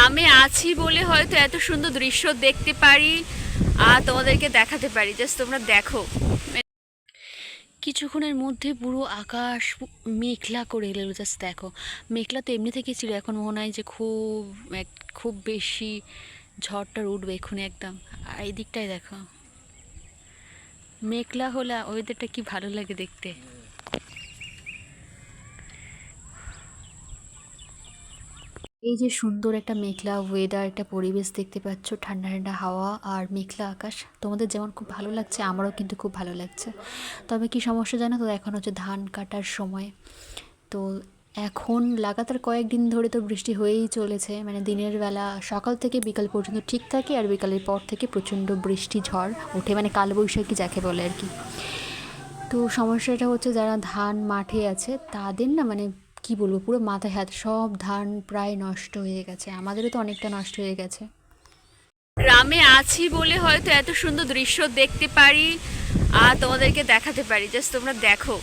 গ্রামে আছি বলে হয়তো এত সুন্দর দৃশ্য দেখতে পারি আর তোমাদেরকে দেখাতে পারি। জাস্ট তোমরা দেখো, কিছুক্ষণের মধ্যে পুরো আকাশ মেঘলা করে এলো। জাস্ট দেখো, মেঘলা তো এমনি থেকেই ছিল, এখন মনে হয় যে খুব বেশি ঝড়টা উঠবে এক্ষুনি একদম। আর এই দিকটায় দেখো, মেঘলা হলে ওয়েদারটা কি ভালো লাগে দেখতে। এই যে সুন্দর একটা মেঘলা ওয়েদার, একটা পরিবেশ দেখতে পাচ্ছ, ঠান্ডা ঠান্ডা হাওয়া আর মেঘলা আকাশ, তোমাদের যেমন খুব ভালো লাগছে আমারও কিন্তু খুব ভালো লাগছে। তবে কি সমস্যা জানো তো, এখন হচ্ছে ধান কাটার সময়। তো এখন লাগাতার কয়েকদিন ধরে তো বৃষ্টি হয়েই চলেছে, মানে দিনের বেলা সকাল থেকে বিকাল পর্যন্ত ঠিক থাকে, আর বিকালের পর থেকে প্রচণ্ড বৃষ্টি ঝড় ওঠে, মানে কালবৈশাখী যাকে বলে আর কি। তো সমস্যাটা হচ্ছে যারা ধান মাঠে আছে তাদের না, মানে কি বলবো, পুরো মাথায় হাত, সব ধান প্রায় নষ্ট হয়ে গেছে, আমাদেরও তো অনেকটা নষ্ট হয়ে গেছে। গ্রামে আছি বলে হয়তো এত সুন্দর দৃশ্য দেখতে পারি আর তোমাদেরকে দেখাতে পারি। জাস্ট তোমরা দেখো,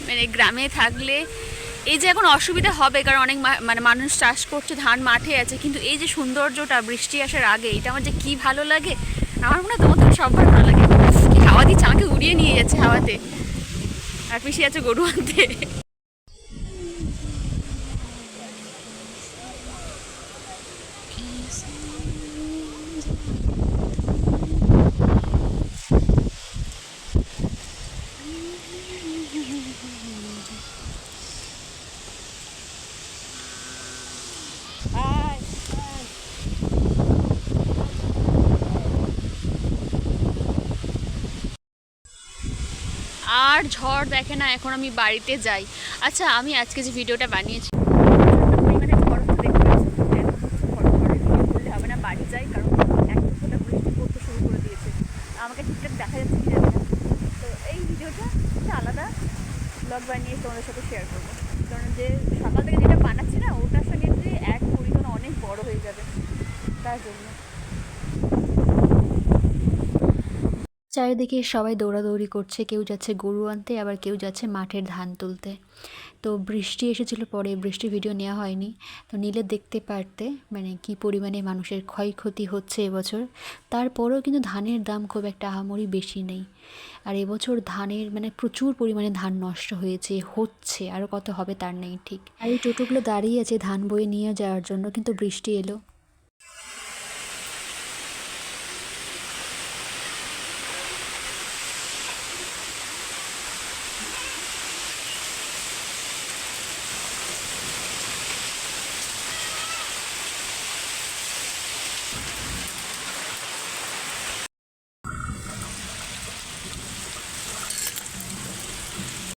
মানে গ্রামে থাকলে এই যে এখন অসুবিধা হবে, কারণ অনেক মানে মানুষ চাষ করছে, ধান মাঠে আছে, কিন্তু এই যে সৌন্দর্যটা বৃষ্টি আসার আগে, এটা আমার যে কি ভালো লাগে। আমার মনে হয় তোমাদের সবার ভালো লাগে। কি হাওয়া দিচ্ছে, আমাকে উড়িয়ে নিয়ে যাচ্ছে হাওয়াতে, আর পিছিয়ে আছে গরু আনতে। আর ঝড় দেখে না, এখন আমি বাড়িতে যাই। আচ্ছা, আমি আজকে যে ভিডিওটা বানিয়েছি পরিমাণে ঝড় হচ্ছে দেখতে পাচ্ছি, বললে হবে না, বাড়ি যাই, কারণ এক ফোঁটা বৃষ্টি পড়তে শুরু করে দিয়েছে। আমাকে ঠিকঠাক দেখা যাচ্ছে কি জানি না। তো এই ভিডিওটা একটা আলাদা ব্লগ বানিয়ে তোমাদের সাথে শেয়ার করবো, কারণ যে সকাল থেকে যেটা বানাচ্ছি না, ওটার সঙ্গে যে এক পরিমাণ অনেক বড় হয়ে যাবে, তার জন্য। চারিদিকে সবাই দৌড়াদৌড়ি করছে, কেউ যাচ্ছে গরু আনতে, আবার কেউ যাচ্ছে মাঠের ধান তুলতে। তো বৃষ্টি এসেছিলো, পরে বৃষ্টির ভিডিও নেওয়া হয়নি, তো নিলে দেখতে পারতে মানে কি পরিমাণে মানুষের ক্ষয়ক্ষতি হচ্ছে এবছর। তারপরেও কিন্তু ধানের দাম খুব একটা আহামরি বেশি নেই। আর এবছর ধানের মানে প্রচুর পরিমাণে ধান নষ্ট হচ্ছে, আরও কত হবে তার নেই ঠিক। আর এই টোটোগুলো দাঁড়িয়ে আছে ধান বয়ে নিয়ে যাওয়ার জন্য, কিন্তু বৃষ্টি এলো।